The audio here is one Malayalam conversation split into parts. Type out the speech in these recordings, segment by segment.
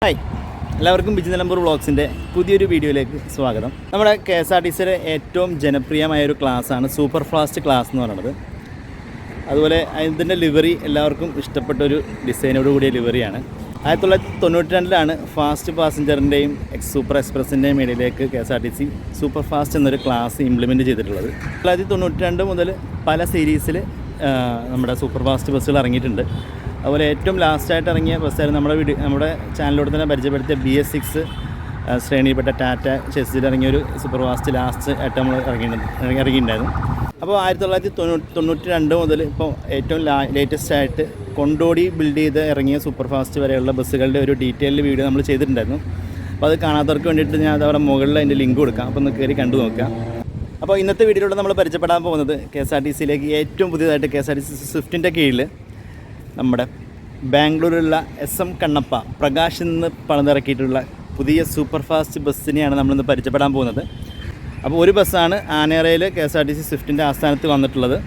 ഹായ്, എല്ലാവർക്കും ബിജി നിലമ്പൂർ വ്ളോഗ്സിൻ്റെ പുതിയൊരു വീഡിയോയിലേക്ക് സ്വാഗതം. നമ്മുടെ KSRTCയുടെ ഏറ്റവും ജനപ്രിയമായൊരു ക്ലാസ്സാണ് സൂപ്പർ ഫാസ്റ്റ് ക്ലാസ് എന്ന് പറയുന്നത്. അതുപോലെ ഇതിൻ്റെ ലിവറി എല്ലാവർക്കും ഇഷ്ടപ്പെട്ടൊരു ഡിസൈനോട് കൂടിയ ലിവറിയാണ്. 1992 ഫാസ്റ്റ് പാസഞ്ചറിൻ്റെയും സൂപ്പർ എക്സ്പ്രസിൻ്റെയും ഇടയിലേക്ക് KSRTC സൂപ്പർ ഫാസ്റ്റ് എന്നൊരു ക്ലാസ് ഇംപ്ലിമെൻറ്റ് ചെയ്തിട്ടുള്ളത്. 1992 മുതൽ പല സീരീസിൽ നമ്മുടെ സൂപ്പർ ഫാസ്റ്റ് ബസ്സുകൾ ഇറങ്ങിയിട്ടുണ്ട്. അതുപോലെ ഏറ്റവും ലാസ്റ്റായിട്ട് ഇറങ്ങിയ ബസ്സായിരുന്നു നമ്മുടെ ചാനലിലൂടെ തന്നെ പരിചയപ്പെടുത്തിയ BS6 ശ്രേണിയിൽപ്പെട്ട ടാറ്റ ചെസ്സിൽ ഇറങ്ങിയൊരു സൂപ്പർ ഫാസ്റ്റ് ലാസ്റ്റ് ആയിട്ട് നമ്മൾ ഇറങ്ങിയിട്ടുണ്ടായിരുന്നു. അപ്പോൾ 1992 മുതൽ ഇപ്പോൾ ഏറ്റവും ലേറ്റസ്റ്റ് ആയിട്ട് കൊണ്ടോടി ബിൽഡ് ചെയ്ത് ഇറങ്ങിയ സൂപ്പർ ഫാസ്റ്റ് വരെയുള്ള ബസ്സുകളുടെ ഒരു ഡീറ്റെയിൽഡ് വീഡിയോ നമ്മൾ ചെയ്തിട്ടുണ്ടായിരുന്നു. അപ്പോൾ അത് കാണാത്തവർക്ക് വേണ്ടിയിട്ട് ഞാൻ അതവിടെ മുകളിൽ അതിൻ്റെ ലിങ്ക് കൊടുക്കാം, അപ്പോൾ ഒന്ന് കയറി കണ്ടു നോക്കാം. അപ്പോൾ ഇന്നത്തെ വീഡിയോയിലൂടെ നമ്മൾ പരിചയപ്പെടാൻ പോകുന്നത് KSRTCയിലേക്ക് ഏറ്റവും പുതിയതായിട്ട് KSRTC സ്വിഫ്റ്റിൻ്റെ കീഴിൽ നമ്മുടെ ബാംഗ്ലൂരിലുള്ള SM കണ്ണപ്പ പ്രകാശിൽ നിന്ന് പണിതിറക്കിയിട്ടുള്ള പുതിയ സൂപ്പർ ഫാസ്റ്റ് ബസ്സിനെയാണ് നമ്മളിന്ന് പരിചയപ്പെടാൻ പോകുന്നത്. അപ്പോൾ ഒരു ബസ്സാണ് ആനേറയിൽ KSRTC സ്വിഫ്റ്റിൻ്റെ ആസ്ഥാനത്ത് വന്നിട്ടുള്ളത്.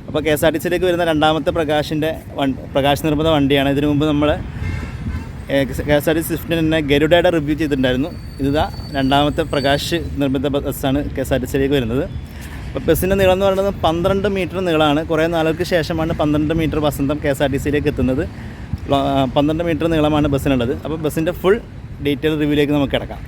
അപ്പോൾ KSRTCയിലേക്ക് വരുന്ന രണ്ടാമത്തെ പ്രകാശ് നിർമ്മിത വണ്ടിയാണ്. ഇതിനു മുമ്പ് നമ്മൾ KSRTC സ്വിഫ്റ്റിന് തന്നെ ഗരുഡയുടെ റിവ്യൂ ചെയ്തിട്ടുണ്ടായിരുന്നു. ഇതാ രണ്ടാമത്തെ പ്രകാശ് നിർമ്മിത ബസ്സാണ് KSRTCയിലേക്ക് വരുന്നത്. അപ്പോൾ ബസ്സിൻ്റെ നീളം എന്ന് പറയുന്നത് 12 മീറ്റർ നീളമാണ്. കുറേ നാളുകൾക്ക് ശേഷമാണ് 12 മീറ്റർ വസന്തം KSRTCയിലേക്ക് എത്തുന്നത്. 12 മീറ്റർ നീളമാണ് ബസ്സിനുള്ളത്. അപ്പോൾ ബസ്സിൻ്റെ ഫുൾ ഡീറ്റെയിൽ റിവ്യൂയിലേക്ക് നമുക്ക് കിടക്കാം.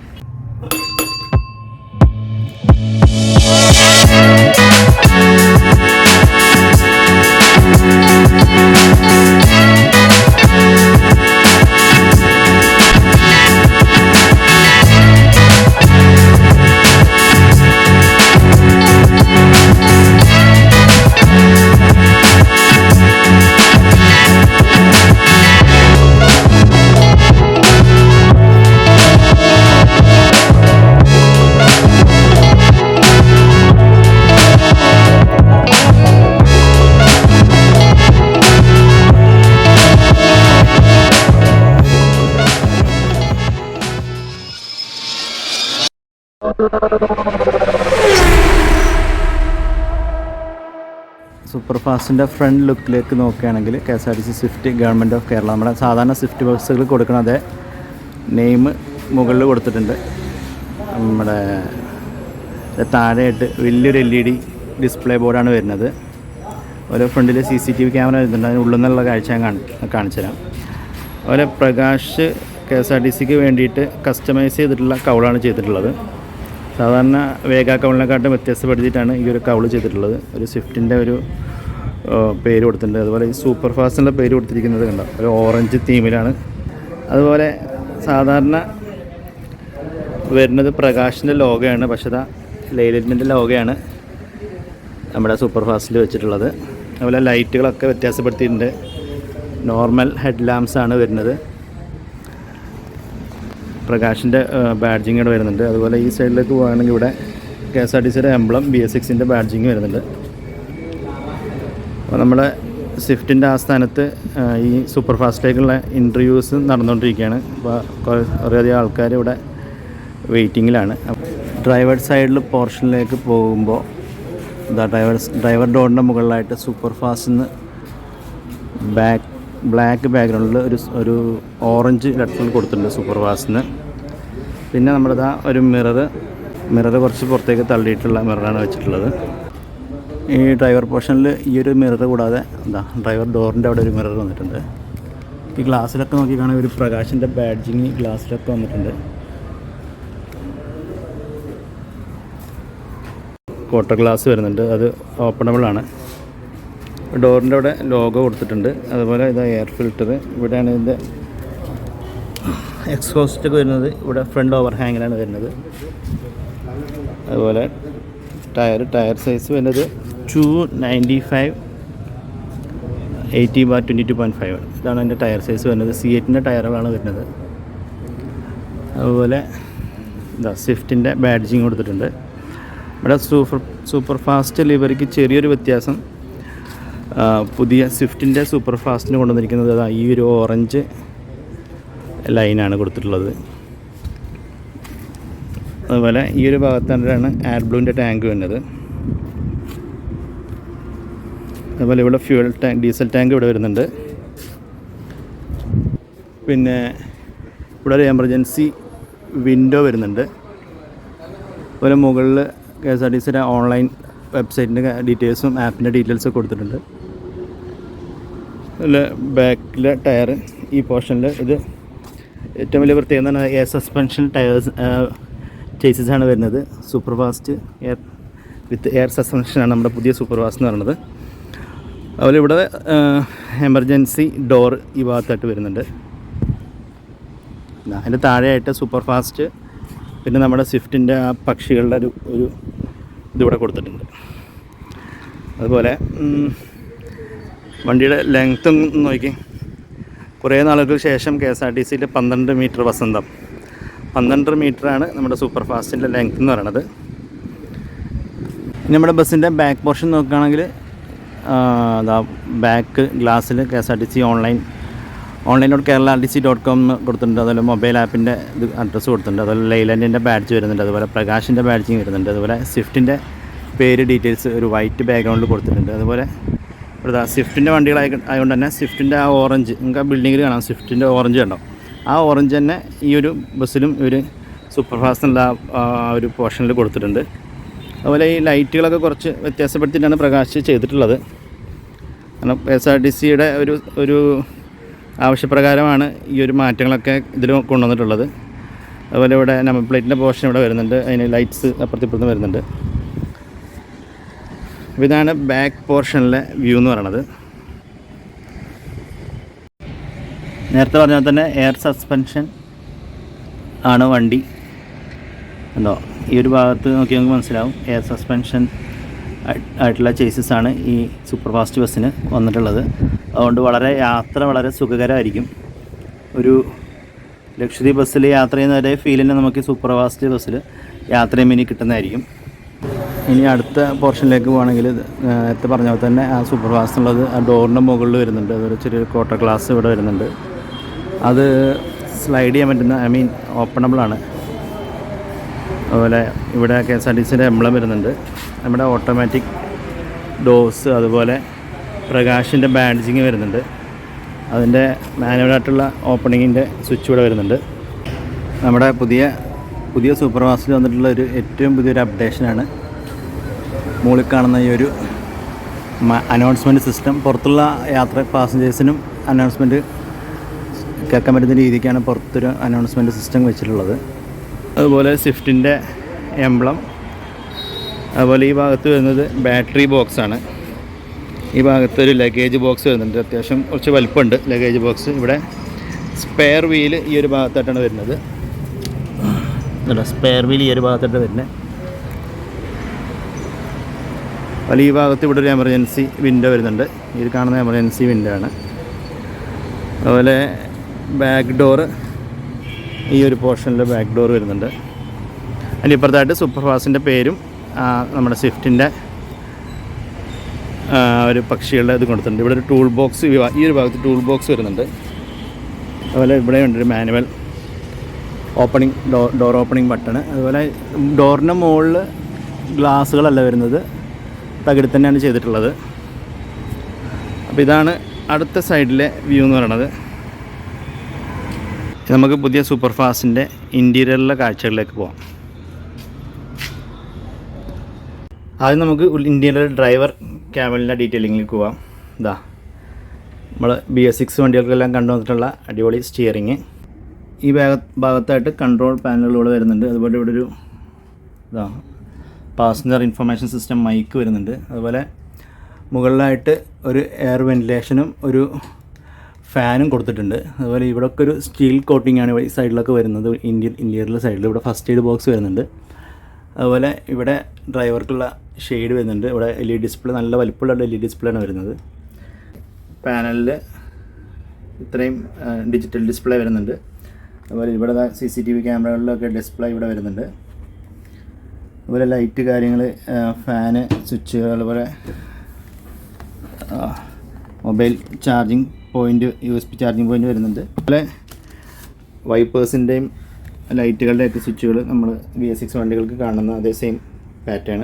സൂപ്പർ ഫാസ്റ്റിൻ്റെ ഫ്രണ്ട് ലുക്കിലേക്ക് നോക്കുകയാണെങ്കിൽ KSRTC Swift government of Kerala നമ്മുടെ സാധാരണ സ്വിഫ്റ്റ് ബസ്സുകൾ കൊടുക്കുന്ന അതേ നെയിം മുകളിൽ കൊടുത്തിട്ടുണ്ട്. നമ്മുടെ താഴെയായിട്ട് വലിയൊരു LED ഡിസ്പ്ലേ ബോർഡാണ് വരുന്നത്. ഓരോ ഫ്രണ്ടിൽ CCTV ക്യാമറ വരുന്നുണ്ട്. അതിന് ഉള്ളിൽ നിന്നുള്ള കാഴ്ച ഞാൻ കാണിച്ചു തരാം. അതുപോലെ പ്രകാശ് KSRTCക്ക് വേണ്ടിയിട്ട് കസ്റ്റമൈസ് ചെയ്തിട്ടുള്ള കൗളാണ് ചെയ്തിട്ടുള്ളത്. സാധാരണ വേഗ കൗളിനെക്കാട്ടും വ്യത്യാസപ്പെടുത്തിയിട്ടാണ് ഈ ഒരു കൗള് ചെയ്തിട്ടുള്ളത്. ഒരു സ്വിഫ്റ്റിൻ്റെ ഒരു പേര് കൊടുത്തിട്ടുണ്ട്. അതുപോലെ ഈ സൂപ്പർ ഫാസ്റ്റിൻ്റെ പേര് കൊടുത്തിരിക്കുന്നത് കണ്ടോ, ഒരു ഓറഞ്ച് തീമിലാണ്. അതുപോലെ സാധാരണ വരുന്നത് പ്രകാശിൻ്റെ ലോഗോയാണ്, പക്ഷേ ലൈലറ്റിൻ്റെ ലോഗോയാണ് നമ്മുടെ സൂപ്പർ ഫാസ്റ്റിൽ വെച്ചിട്ടുള്ളത്. അതുപോലെ ലൈറ്റുകളൊക്കെ വ്യത്യാസപ്പെടുത്തിയിട്ടുണ്ട്. നോർമൽ ഹെഡ് ലാംപ്സാണ് വരുന്നത്. പ്രകാശിൻ്റെ ബാഡ്ജിങ് ഇവിടെ വരുന്നുണ്ട്. അതുപോലെ ഈ സൈഡിലേക്ക് പോകുകയാണെങ്കിൽ ഇവിടെ KSRTCയുടെ എംബ്ലം BS6ൻ്റെ ബാഡ്ജിങ് വരുന്നുണ്ട്. അപ്പോൾ നമ്മുടെ സ്വിഫ്റ്റിൻ്റെ ആസ്ഥാനത്ത് ഈ സൂപ്പർ ഫാസ്റ്റിലേക്കുള്ള ഇൻ്റർവ്യൂസ് നടന്നുകൊണ്ടിരിക്കുകയാണ്. അപ്പോൾ കുറേയധികം ആൾക്കാർ ഇവിടെ വെയിറ്റിങ്ങിലാണ്. ഡ്രൈവർ സൈഡിൽ പോർഷനിലേക്ക് പോകുമ്പോൾ ഡ്രൈവർ ഡോറിൻ്റെ മുകളിലായിട്ട് സൂപ്പർ ഫാസ്റ്റിന്ന് ബ്ലാക്ക് ബാക്ക്ഗ്രൗണ്ടിൽ ഒരു ഓറഞ്ച് ലെറ്ററിൽ കൊടുത്തിട്ടുണ്ട് സൂപ്പർ ഫാസ്റ്റിന്. പിന്നെ നമ്മളിതാ ഒരു മിറർ കുറച്ച് പുറത്തേക്ക് തള്ളിയിട്ടുള്ള മിററാണ് വെച്ചിട്ടുള്ളത്. ഈ ഡ്രൈവർ പോർഷനിൽ ഈ ഒരു മിറർ കൂടാതെ ഡ്രൈവർ ഡോറിൻ്റെ അവിടെ ഒരു മിറർ വന്നിട്ടുണ്ട്. ഈ ഗ്ലാസ്സിലൊക്കെ നോക്കി കാണാൻ ഒരു പ്രകാശിൻ്റെ ബാഡ്ജിങ് ഗ്ലാസ്സിലൊക്കെ വന്നിട്ടുണ്ട്. ക്വാർട്ടർ ഗ്ലാസ് വരുന്നുണ്ട്, അത് ഓപ്പണബിളാണ്. ഡോറിൻ്റെ അവിടെ ലോഗോ കൊടുത്തിട്ടുണ്ട്. അതുപോലെ ഇത് എയർ ഫിൽറ്റർ, ഇവിടെയാണ് ഇതിൻ്റെ എക്സോസ്റ്റൊക്കെ വരുന്നത്. ഇവിടെ ഫ്രണ്ട് ഓവർ ഹാങ്ങിലാണ് വരുന്നത്. അതുപോലെ ടയർ സൈസ് വരുന്നത് 295 80/22.5. ഇതാണ് അതിൻ്റെ ടയർ സൈസ് വരുന്നത്. C8ൻ്റെ ടയറുകളാണ് വരുന്നത്. അതുപോലെ സ്വിഫ്റ്റിൻ്റെ ബാഡ്ജിങ് കൊടുത്തിട്ടുണ്ട്. ഇവിടെ സൂപ്പർ ഫാസ്റ്റ് ലിവറിക്ക് ചെറിയൊരു വ്യത്യാസം. പുതിയ സ്വിഫ്റ്റിൻ്റെ സൂപ്പർ ഫാസ്റ്റിന് കൊണ്ടുവന്നിരിക്കുന്നത് ഈ ഒരു ഓറഞ്ച് ലൈനാണ് കൊടുത്തിട്ടുള്ളത്. അതുപോലെ ഈ ഒരു ഭാഗത്താണ് AdBlueൻ്റെ ടാങ്ക് വരുന്നത്. അതുപോലെ ഇവിടെ ഡീസൽ ടാങ്ക് ഇവിടെ വരുന്നുണ്ട്. പിന്നെ ഇവിടെ ഒരു എമർജൻസി വിൻഡോ വരുന്നുണ്ട്. അതുപോലെ മുകളിൽ KSRTCയുടെ ഓൺലൈൻ വെബ്സൈറ്റിൻ്റെ ഡീറ്റെയിൽസും ആപ്പിൻ്റെ ഡീറ്റെയിൽസും കൊടുത്തിട്ടുണ്ട്. അതുപോലെ ബാക്കിലെ ടയർ ഈ പോർഷനിൽ ഇത് ഏറ്റവും വലിയ പ്രത്യേകത എന്ന് പറഞ്ഞാൽ എയർ സസ്പെൻഷൻ ടയേഴ്സ് ചേസസാണ് വരുന്നത്. Super fast air with air സസ്പെൻഷനാണ് നമ്മുടെ പുതിയ സൂപ്പർ ഫാസ്റ്റ് എന്ന് പറയുന്നത്. അതുപോലെ ഇവിടെ എമർജൻസി ഡോർ ഈ ഭാഗത്തായിട്ട് വരുന്നുണ്ട്. അതിൻ്റെ താഴെയായിട്ട് സൂപ്പർ ഫാസ്റ്റ് പിന്നെ നമ്മുടെ സ്വിഫ്റ്റിൻ്റെ ആ പക്ഷികളുടെ ഒരു ഇതിവിടെ കൊടുത്തിട്ടുണ്ട്. അതുപോലെ വണ്ടിയുടെ ലെങ്ത്തും നോക്കി. കുറേ നാളുകൾക്ക് ശേഷം KSRTCയിൽ 12 മീറ്റർ വസന്തം 12 മീറ്ററാണ് നമ്മുടെ സൂപ്പർ ഫാസ്റ്റിൻ്റെ ലെങ്ത്ത് എന്ന് പറയുന്നത്. ഇനി നമ്മുടെ ബസ്സിൻ്റെ ബാക്ക് പോർഷൻ നോക്കുകയാണെങ്കിൽ ബാക്ക് ഗ്ലാസ്സിൽ KSRTC online.kerala.rtc.com കൊടുത്തിട്ടുണ്ട്. അതുപോലെ മൊബൈൽ ആപ്പിൻ്റെ ഇത് അഡ്രസ്സ് കൊടുത്തിട്ടുണ്ട്. അതുപോലെ ലൈലൻഡിൻ്റെ ബാഡ്ജ് വരുന്നുണ്ട്. അതുപോലെ പ്രകാശിൻ്റെ ബാഡ്ജിങ് വരുന്നുണ്ട്. അതുപോലെ സ്വിഫ്റ്റിൻ്റെ പേര് ഡീറ്റെയിൽസ് ഒരു വൈറ്റ് ബാക്ക്ഗ്രൗണ്ടിൽ കൊടുത്തിട്ടുണ്ട്. അതുപോലെ ഇവിടെ സ്വിഫ്റ്റിൻ്റെ വണ്ടികളായതുകൊണ്ട് തന്നെ സ്വിഫ്റ്റിൻ്റെ ആ ഓറഞ്ച് നിങ്ങൾക്ക് ആ ബിൽഡിങ്ങിൽ കാണാം. സ്വിഫ്റ്റിൻ്റെ ഓറഞ്ച് കണ്ടോ, ആ ഓറഞ്ച് തന്നെ ഈ ഒരു ബസ്സിലും ഒരു സൂപ്പർ ഫാസ്റ്റ് എന്നുള്ള ആ ഒരു പോർഷനിൽ കൊടുത്തിട്ടുണ്ട്. അതുപോലെ ഈ ലൈറ്റുകളൊക്കെ കുറച്ച് വ്യത്യാസപ്പെടുത്തിയിട്ടാണ് പ്രകാശ് ചെയ്തിട്ടുള്ളത്. കാരണം KSRTCയുടെ ഒരു ആവശ്യപ്രകാരമാണ് ഈ ഒരു മാറ്റങ്ങളൊക്കെ ഇതിൽ കൊണ്ടുവന്നിട്ടുള്ളത്. അതുപോലെ ഇവിടെ നമ്പർ പ്ലേറ്റിൻ്റെ പോർഷൻ ഇവിടെ വരുന്നുണ്ട്. അതിന് ലൈറ്റ്സ് അപ്പുറത്തിപ്പുറത്തും വരുന്നുണ്ട്. അപ്പോൾ ഇതാണ് ബാക്ക് പോർഷനിലെ വ്യൂ എന്ന് പറയുന്നത്. നേരത്തെ പറഞ്ഞാൽ തന്നെ എയർ സസ്പെൻഷൻ ആണ് വണ്ടി. എന്തോ ഈ ഒരു ഭാഗത്ത് നോക്കി നമുക്ക് മനസ്സിലാവും എയർ സസ്പെൻഷൻ ആയിട്ടുള്ള ചേസസാണ് ഈ സൂപ്പർ ഫാസ്റ്റ് ബസ്സിന് വന്നിട്ടുള്ളത്. അതുകൊണ്ട് യാത്ര വളരെ സുഖകരമായിരിക്കും. ഒരു ലക്ഷദ്വീപ് ബസ്സിൽ യാത്ര ചെയ്യുന്ന ഒരേ ഫീലിന് നമുക്ക് സൂപ്പർ ഫാസ്റ്റ് ബസ്സിൽ യാത്ര ചെയ്യുമ്പോൾ ഇനി കിട്ടുന്നതായിരിക്കും. ഇനി അടുത്ത പോർഷനിലേക്ക് പോകുകയാണെങ്കിൽ നേരത്തെ പറഞ്ഞ പോലെ തന്നെ ആ സൂപ്പർ ഫാസ്റ്റ് ഉള്ളത് ആ ഡോറിൻ്റെ മുകളിൽ വരുന്നുണ്ട്. അതൊരു ചെറിയൊരു ക്വാർട്ടർ ഗ്ലാസ് ഇവിടെ വരുന്നുണ്ട്. അത് സ്ലൈഡ് ചെയ്യാൻ പറ്റുന്ന ഓപ്പണബിളാണ്. അതുപോലെ ഇവിടെ KSRTCയുടെ എംബ്ലം വരുന്നുണ്ട്. നമ്മുടെ ഓട്ടോമാറ്റിക് ഡോസ് അതുപോലെ പ്രകാശിൻ്റെ ബാഡ്ജിങ് വരുന്നുണ്ട്. അതിൻ്റെ മാനുവലായിട്ടുള്ള ഓപ്പണിങ്ങിൻ്റെ സ്വിച്ച് ഇവിടെ വരുന്നുണ്ട്. നമ്മുടെ പുതിയ സൂപ്പർ ഫാസ്റ്റിൽ വന്നിട്ടുള്ള ഏറ്റവും പുതിയൊരു അപ്ഡേഷനാണ് മുകളിൽ കാണുന്ന ഈ ഒരു അനൗൺസ്മെൻറ്റ് സിസ്റ്റം. പുറത്തുള്ള പാസഞ്ചേഴ്സിനും അനൗൺസ്മെൻറ്റ് കേൾക്കാൻ പറ്റുന്ന രീതിക്കാണ് പുറത്തൊരു അനൗൺസ്മെൻറ്റ് സിസ്റ്റം വെച്ചിട്ടുള്ളത്. അതുപോലെ സ്വിഫ്റ്റിൻ്റെ എംബ്ലം. അതുപോലെ ഈ ഭാഗത്ത് വരുന്നത് ബാറ്ററി ബോക്സാണ്. ഈ ഭാഗത്ത് ഒരു ലഗേജ് ബോക്സ് വരുന്നുണ്ട്. അത്യാവശ്യം കുറച്ച് വലിപ്പമുണ്ട് ലഗേജ് ബോക്സ്. ഇവിടെ സ്പെയർ വീല് ഈ ഒരു ഭാഗത്തായിട്ടാണ് വരുന്നത്. സ്പെയർ വീൽ ഈ ഒരു ഭാഗത്തായിട്ട് വരുന്നത്. അതുപോലെ ഈ ഭാഗത്ത് ഇവിടെ ഒരു എമർജൻസി വിൻഡോ വരുന്നുണ്ട്. ഇത് കാണുന്ന എമർജൻസി വിൻഡോ ആണ്. അതുപോലെ ബാക്ക് ഡോറ് ഈ ഒരു പോർഷനിൽ ബാക്ക് ഡോർ വരുന്നുണ്ട്. അതിന് ഇപ്പുറത്തായിട്ട് സൂപ്പർ ഫാസ്റ്റിൻ്റെ പേരും നമ്മുടെ സ്വിഫ്റ്റിൻ്റെ ഒരു പക്ഷികളുടെ ഇത് കൊടുത്തിട്ടുണ്ട്. ഇവിടെ ഒരു ടൂൾ ബോക്സ് ഈ ഒരു ഭാഗത്ത് ടൂൾ ബോക്സ് വരുന്നുണ്ട്. അതുപോലെ ഇവിടെ ഉണ്ട് ഒരു manual opening door opening button. അതുപോലെ ഡോറിൻ്റെ മുകളിൽ ഗ്ലാസ്സുകളല്ല വരുന്നത്, തകിട് തന്നെയാണ് ചെയ്തിട്ടുള്ളത്. അപ്പോൾ ഇതാണ് അടുത്ത സൈഡിലെ വ്യൂ എന്ന് പറയുന്നത്. നമുക്ക് പുതിയ സൂപ്പർ ഫാസ്റ്റിൻ്റെ ഇൻറ്റീരിയറിലെ കാഴ്ചകളിലേക്ക് പോകാം. ആദ്യം നമുക്ക് ഇൻറ്റീരിയർ ഡ്രൈവർ ക്യാബിനിലെ ഡീറ്റെയിലിങ്ങിലേക്ക് പോകാം. നമ്മൾ BS6 വണ്ടികൾക്കെല്ലാം കണ്ടുവന്നിട്ടുള്ള അടിപൊളി സ്റ്റിയറിങ്. ഈ ഭാഗത്തായിട്ട് കൺട്രോൾ പാനലുകൾ വരുന്നുണ്ട്. അതുപോലെ ഇവിടെ ഒരു പാസഞ്ചർ ഇൻഫർമേഷൻ സിസ്റ്റം മൈക്ക് വരുന്നുണ്ട്. അതുപോലെ മുകളിലായിട്ട് ഒരു എയർ വെന്റിലേഷനും ഒരു ഫാനും കൊടുത്തിട്ടുണ്ട്. അതുപോലെ ഇവിടെയൊക്കെ ഒരു സ്റ്റീൽ കോട്ടിംഗ് ആണ് ഈ സൈഡിലൊക്കെ വരുന്നത്. ഇൻറ്റീരിയറിലെ സൈഡിൽ ഇവിടെ ഫസ്റ്റ് എയ്ഡ് ബോക്സ് വരുന്നുണ്ട്. അതുപോലെ ഇവിടെ ഡ്രൈവർക്കുള്ള ഷെയ്ഡ് വരുന്നുണ്ട്. ഇവിടെ LED ഡിസ്പ്ലേ, നല്ല വലിപ്പമുള്ള LED ഡിസ്പ്ലേ ആണ് വരുന്നത്. പാനലിൽ ഇത്രയും ഡിജിറ്റൽ ഡിസ്പ്ലേ വരുന്നുണ്ട്. അതുപോലെ ഇവിടെ CCTV ക്യാമറകളിലൊക്കെ ഡിസ്പ്ലേ ഇവിടെ വരുന്നുണ്ട്. അതുപോലെ ലൈറ്റ് കാര്യങ്ങൾ, ഫാന്, സ്വിച്ചുകൾ, അതുപോലെ mobile charging point, USB charging point വരുന്നുണ്ട്. അതുപോലെ വൈപ്പേഴ്സിൻ്റെയും ലൈറ്റുകളുടെയൊക്കെ സ്വിച്ചുകൾ നമ്മൾ BS6 വണ്ടികൾക്ക് കാണുന്ന അതേ സെയിം പാറ്റേൺ.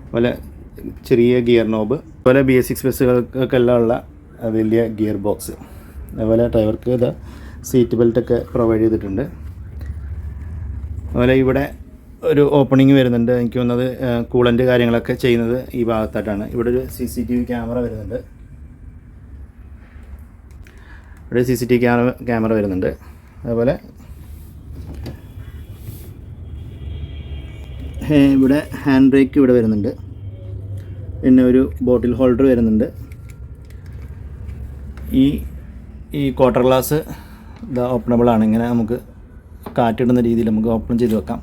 അതുപോലെ ചെറിയ ഗിയർ നോബ്. അതുപോലെ BS6 ബസ്സുകൾക്കെല്ലാം ഉള്ള വലിയ ഗിയർ ബോക്സ്. അതുപോലെ ഡ്രൈവർക്ക് സീറ്റ് ബെൽറ്റൊക്കെ പ്രൊവൈഡ് ചെയ്തിട്ടുണ്ട്. അതുപോലെ ഇവിടെ ഒരു ഓപ്പണിങ് വരുന്നുണ്ട്. എനിക്ക് തോന്നുന്നത് കൂളൻ്റ് കാര്യങ്ങളൊക്കെ ചെയ്യുന്നത് ഈ ഭാഗത്തായിട്ടാണ്. ഇവിടെ ഒരു CCTV ക്യാമറ വരുന്നുണ്ട്. ഇവിടെ CCTV ക്യാമറ വരുന്നുണ്ട്. അതുപോലെ ഇവിടെ ഹാൻഡ് ബ്രേക്ക് ഇവിടെ വരുന്നുണ്ട്. പിന്നെ ഒരു ബോട്ടിൽ ഹോൾഡർ വരുന്നുണ്ട്. ഈ ക്വാർട്ടർ ഗ്ലാസ് ഇതാ ഓപ്പണബിൾ ആണ്. ഇങ്ങനെ നമുക്ക് കാറ്റിടുന്ന രീതിയിൽ നമുക്ക് ഓപ്പൺ ചെയ്ത് വെക്കാം.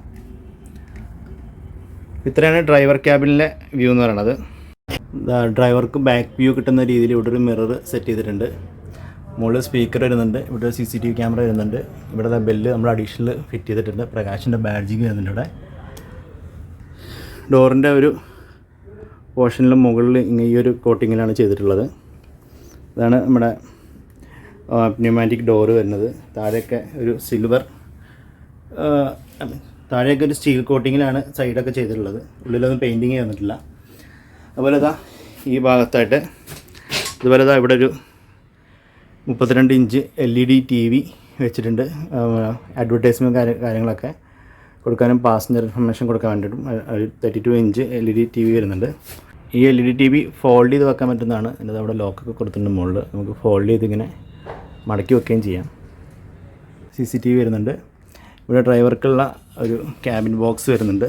ഇത്രയാണ് ഡ്രൈവർ ക്യാബിനിലെ വ്യൂ എന്ന് പറയുന്നത്. ഡ്രൈവർക്ക് ബാക്ക് വ്യൂ കിട്ടുന്ന രീതിയിൽ ഇവിടെ ഒരു മിറർ സെറ്റ് ചെയ്തിട്ടുണ്ട്. മുകളിൽ സ്പീക്കർ വരുന്നുണ്ട്. ഇവിടെ ഒരു CCTV ക്യാമറ വരുന്നുണ്ട്. ഇവിടെ ബെല്ല് നമ്മൾ അഡീഷണൽ ഫിറ്റ് ചെയ്തിട്ടുണ്ട്. പ്രകാശിൻ്റെ ബാഡ്ജിങ് വരുന്നുണ്ട്. ഇവിടെ ഡോറിൻ്റെ ഒരു പോർഷനിലും മുകളിൽ ഈ ഒരു കോട്ടിങ്ങിലാണ് ചെയ്തിട്ടുള്ളത്. ഇതാണ് നമ്മുടെ ന്യൂമാറ്റിക് ഡോറ് വരുന്നത്. താഴെയൊക്കെ ഒരു സിൽവർ, താഴെയൊക്കെ ഒരു സ്റ്റീൽ കോട്ടിങ്ങിലാണ് സൈഡൊക്കെ ചെയ്തിട്ടുള്ളത്. ഉള്ളിലൊന്നും പെയിൻറ്റിങ് ചെയ്തിട്ടില്ല. അതുപോലെ ഈ ഭാഗത്തായിട്ട് ഇതുപോലെ ഇവിടെ ഒരു 32 ഇഞ്ച് LED TV വെച്ചിട്ടുണ്ട്. അഡ്വർടൈസ്മെൻറ്റ് കാര്യങ്ങളൊക്കെ കൊടുക്കാനും പാസഞ്ചർ ഇൻഫർമേഷൻ കൊടുക്കാൻ വേണ്ടിയിട്ടും 32 ഇഞ്ച് LED TV വരുന്നുണ്ട്. ഈ LED TV ഫോൾഡ് ചെയ്ത് വെക്കാൻ പറ്റുന്നതാണ്. എന്നിട്ട് അവിടെ ലോക്കൊക്കെ കൊടുത്തിട്ടുണ്ട് മുകളിൽ. നമുക്ക് ഫോൾഡ് ചെയ്ത് ഇങ്ങനെ മടക്കി വെക്കുകയും ചെയ്യാം. CCTV വരുന്നുണ്ട്. ഇവിടെ ഡ്രൈവർക്കുള്ള ഒരു ക്യാബിൻ ബോക്സ് വരുന്നുണ്ട്.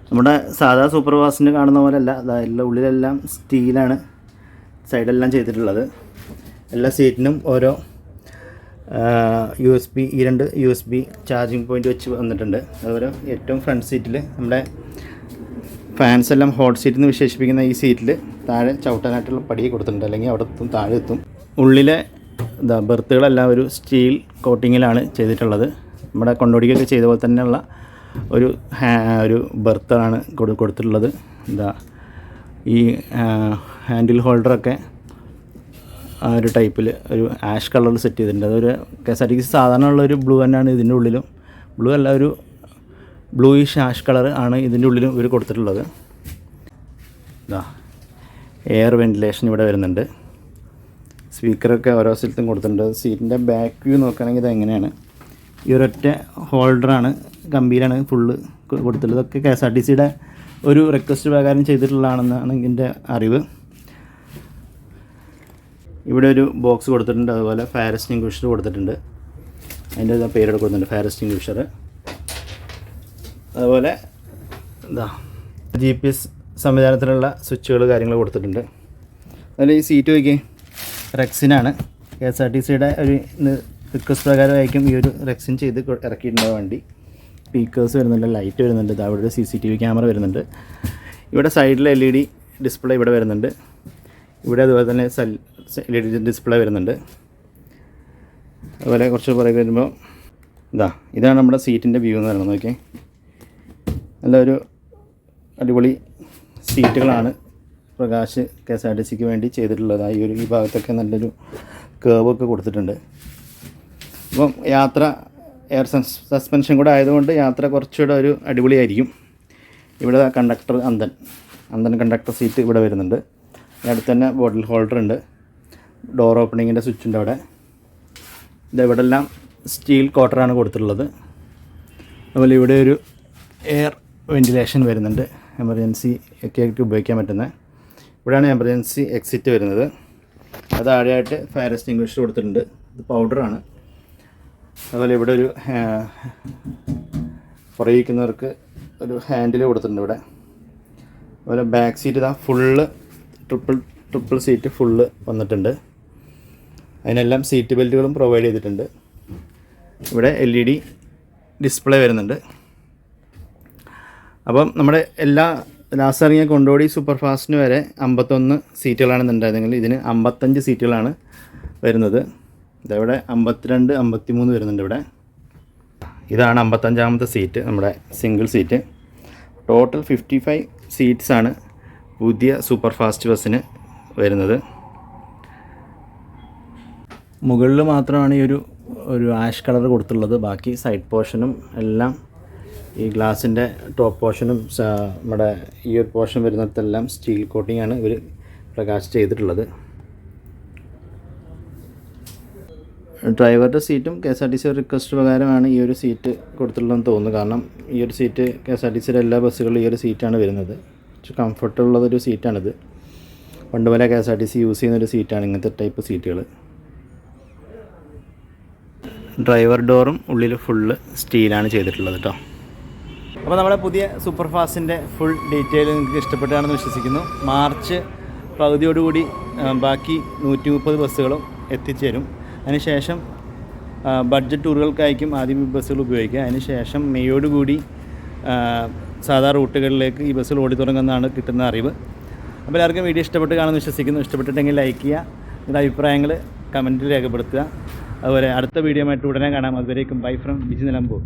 നമ്മുടെ സാധാ സൂപ്പർ ഫാസ്റ്റിന് കാണുന്ന പോലെയല്ല. എല്ലാം ഉള്ളിലെല്ലാം സ്റ്റീലാണ് സൈഡെല്ലാം ചെയ്തിട്ടുള്ളത്. എല്ലാ സീറ്റിനും ഓരോ ഈ രണ്ട് USB ചാർജിങ് പോയിൻ്റ് വെച്ച് വന്നിട്ടുണ്ട്. അതുപോലെ ഏറ്റവും ഫ്രണ്ട് സീറ്റിൽ നമ്മുടെ ഫാൻസ് എല്ലാം ഹോട്ട് സീറ്റ് എന്ന് വിശേഷിപ്പിക്കുന്ന ഈ സീറ്റിൽ താഴെ ചവിട്ടാനായിട്ടുള്ള പടി കൊടുത്തിട്ടുണ്ട്. അല്ലെങ്കിൽ അവിടെ എത്തും, താഴെ എത്തും. ഉള്ളിലെ ബെർത്തുകളെല്ലാം ഒരു സ്റ്റീൽ കോട്ടിങ്ങിലാണ് ചെയ്തിട്ടുള്ളത്. നമ്മുടെ കൊണ്ടോടിക്കൊക്കെ ചെയ്ത പോലെ തന്നെയുള്ള ഒരു ബെർത്താണ് കൊടുത്തിട്ടുള്ളത്. ഈ ഹാൻഡിൽ ഹോൾഡറൊക്കെ ആ ഒരു ടൈപ്പിൽ ഒരു ആഷ് കളറിൽ സെറ്റ് ചെയ്തിട്ടുണ്ട്. അതൊരു KSRTC സാധാരണ ഉള്ളൊരു ബ്ലൂ തന്നെയാണ് ഇതിൻ്റെ ഉള്ളിലും. ബ്ലൂ അല്ല, ഒരു ബ്ലൂയിഷ് ആഷ് കളർ ആണ് ഇതിൻ്റെ ഉള്ളിലും ഇവർ കൊടുത്തിട്ടുള്ളത്. എയർ വെൻറ്റിലേഷൻ ഇവിടെ വരുന്നുണ്ട്. സ്പീക്കറൊക്കെ ഓരോ സ്ഥലത്തും കൊടുത്തിട്ടുണ്ട്. സീറ്റിൻ്റെ ബാക്ക് വ്യൂ നോക്കുകയാണെങ്കിൽ ഇത് എങ്ങനെയാണ്. ഈ ഒരൊറ്റ ഹോൾഡറാണ്, കമ്പിയിലാണ് ഫുള്ള് കൊടുത്തിട്ടുള്ളത്. ഇതൊക്കെ KSRTCയുടെ ഒരു റിക്വസ്റ്റ് പ്രകാരം ചെയ്തിട്ടുള്ളതാണെന്നാണ് ഇതിൻ്റെ അറിവ്. ഇവിടെ ഒരു ബോക്സ് കൊടുത്തിട്ടുണ്ട്. അതുപോലെ ഫയർ എക്സ്റ്റിംഗ്വിഷർ കൊടുത്തിട്ടുണ്ട്. അതിൻ്റെ പേര് കൊടുക്കുന്നുണ്ട്, ഫയർ എക്സ്റ്റിംഗ്വിഷർ. അതുപോലെ GPS സംവിധാനത്തിലുള്ള സ്വിച്ചുകൾ കാര്യങ്ങൾ കൊടുത്തിട്ടുണ്ട്. അതുപോലെ ഈ സീറ്റ് നോക്കി റെക്സിനാണ്. KSRTCയുടെ ഒരു റിക്വസ്റ്റ് പ്രകാരമായിരിക്കും ഈ ഒരു റെക്സിൻ ചെയ്ത് ഇറക്കിയിട്ടുണ്ടാകും വണ്ടി. സ്പീക്കേഴ്സ് വരുന്നുണ്ട്, ലൈറ്റ് വരുന്നുണ്ട്. അവിടെ ഒരു CCTV ക്യാമറ വരുന്നുണ്ട്. ഇവിടെ സൈഡിൽ LED ഡിസ്പ്ലേ ഇവിടെ വരുന്നുണ്ട്. ഇവിടെ അതുപോലെ തന്നെ LED ഡിസ്പ്ലേ വരുന്നുണ്ട്. അതുപോലെ കുറച്ച് പുറകെ വരുമ്പോൾ ഇതാണ് നമ്മുടെ സീറ്റിൻ്റെ വ്യൂ എന്ന് പറയുന്നത്. നോക്കിയേ, നല്ലൊരു അടിപൊളി സീറ്റുകളാണ് പ്രകാശ് KSRTCക്ക് വേണ്ടി ചെയ്തിട്ടുള്ളത്. ഈ ഭാഗത്തൊക്കെ നല്ലൊരു കേർവൊക്കെ കൊടുത്തിട്ടുണ്ട്. അപ്പം യാത്ര എയർ സസ്പെൻഷൻ കൂടെ ആയതുകൊണ്ട് യാത്ര കുറച്ചുകൂടെ ഒരു അടിപൊളിയായിരിക്കും. ഇവിടെ കണ്ടക്ടർ അന്തൻ കണ്ടക്ടർ സീറ്റ് ഇവിടെ വരുന്നുണ്ട്. അടുത്ത് തന്നെ ബോട്ടിൽ ഹോൾഡർ ഉണ്ട്. ഡോർ ഓപ്പണിങ്ങിൻ്റെ സ്വിച്ച് ഉണ്ട് അവിടെ. ഇവിടെ എല്ലാം സ്റ്റീൽ കോട്ടറാണ് കൊടുത്തിട്ടുള്ളത്. അതുപോലെ ഇവിടെ ഒരു എയർ വെൻറ്റിലേഷൻ വരുന്നുണ്ട്. എമർജൻസി ഒക്കെ ആയിട്ട് ഉപയോഗിക്കാൻ പറ്റുന്ന. ഇവിടെയാണ് എമർജൻസി എക്സിറ്റ് വരുന്നത്. അത് താഴെയായിട്ട് ഫയർ എക്സ്റ്റിംഗ്വിഷർ കൊടുത്തിട്ടുണ്ട്. ഇത് പൗഡറാണ്. അതുപോലെ ഇവിടെ ഒരു പുറകിരിക്കുന്നവർക്ക് ഒരു ഹാൻഡിൽ കൊടുത്തിട്ടുണ്ട് ഇവിടെ. അതുപോലെ back seat full triple seat full വന്നിട്ടുണ്ട്. അതിനെല്ലാം സീറ്റ് ബെൽറ്റുകളും പ്രൊവൈഡ് ചെയ്തിട്ടുണ്ട്. ഇവിടെ LED ഡിസ്പ്ലേ വരുന്നുണ്ട്. അപ്പം നമ്മുടെ എല്ലാ ലാസ്റ്റ് ഇറങ്ങിയ കൊണ്ടോടി സൂപ്പർ ഫാസ്റ്റിന് വരെ 51 സീറ്റുകളാണെന്നുണ്ടായിരുന്നെങ്കിൽ ഇതിന് 55 സീറ്റുകളാണ് വരുന്നത്. ഇതവിടെ 52, 53 വരുന്നുണ്ട്. ഇവിടെ ഇതാണ് 55ാമത്തെ സീറ്റ്, നമ്മുടെ സിംഗിൾ സീറ്റ്. ടോട്ടൽ 55 സീറ്റ്സാണ് പുതിയ സൂപ്പർ ഫാസ്റ്റ് ബസ്സിന് വരുന്നത്. മുകളിൽ മാത്രമാണ് ഈ ഒരു ആഷ് കളർ കൊടുത്തുള്ളത്. ബാക്കി സൈഡ് പോർഷനും എല്ലാം ഈ ഗ്ലാസിൻ്റെ ടോപ്പ് പോർഷനും നമ്മുടെ ഈ ഒരു പോർഷൻ വരുന്നിടത്തെല്ലാം സ്റ്റീൽ കോട്ടിങ്ങാണ് ഇവർ പ്രകാശ് ചെയ്തിട്ടുള്ളത്. ഡ്രൈവറുടെ സീറ്റും KSRTC റിക്വസ്റ്റ് പ്രകാരമാണ് ഈ ഒരു സീറ്റ് കൊടുത്തിട്ടുള്ളതെന്ന് തോന്നുന്നു. കാരണം ഈ ഒരു സീറ്റ് KSRTCയുടെ എല്ലാ ബസ്സുകളിലും ഈ ഒരു സീറ്റാണ് വരുന്നത്. കംഫർട്ടുള്ളതൊരു സീറ്റാണിത്. പണ്ട് പോലെ KSRTC യൂസ് ചെയ്യുന്നൊരു സീറ്റാണ് ഇങ്ങനത്തെ ടൈപ്പ് സീറ്റുകൾ. ഡ്രൈവർ ഡോറും ഉള്ളിൽ ഫുള്ള് സ്റ്റീലാണ് ചെയ്തിട്ടുള്ളത് കേട്ടോ. അപ്പോൾ നമ്മുടെ പുതിയ സൂപ്പർ ഫാസ്റ്റിൻ്റെ ഫുൾ ഡീറ്റെയിൽ നിങ്ങൾക്ക് ഇഷ്ടപ്പെട്ടാണെന്ന് വിശ്വസിക്കുന്നു. മാർച്ച് പകുതിയോടുകൂടി ബാക്കി 130 ബസ്സുകളും എത്തിച്ചേരും. അതിനുശേഷം ബഡ്ജറ്റ് ടൂറുകൾക്കായിരിക്കും ആദ്യം ഈ ബസ്സുകൾ ഉപയോഗിക്കുക. അതിനുശേഷം മെയ്യോടുകൂടി സാധാ റൂട്ടുകളിലേക്ക് ഈ ബസ്സുകൾ ഓടി തുടങ്ങുന്നതാണ് കിട്ടുന്ന അറിവ്. അപ്പോൾ എല്ലാവർക്കും വീഡിയോ ഇഷ്ടപ്പെട്ട് കാണുമെന്ന് വിശ്വസിക്കുന്നു. ഇഷ്ടപ്പെട്ടിട്ടെങ്കിൽ ലൈക്ക് ചെയ്യുക, നിങ്ങളുടെ അഭിപ്രായങ്ങൾ കമൻറ്റിൽ രേഖപ്പെടുത്തുക. അതുപോലെ അടുത്ത വീഡിയോ ആയിട്ട് ഉടനെ കാണാം. അതുവരേക്കും ബൈ ഫ്രം ബിജി നിലമ്പൂർ.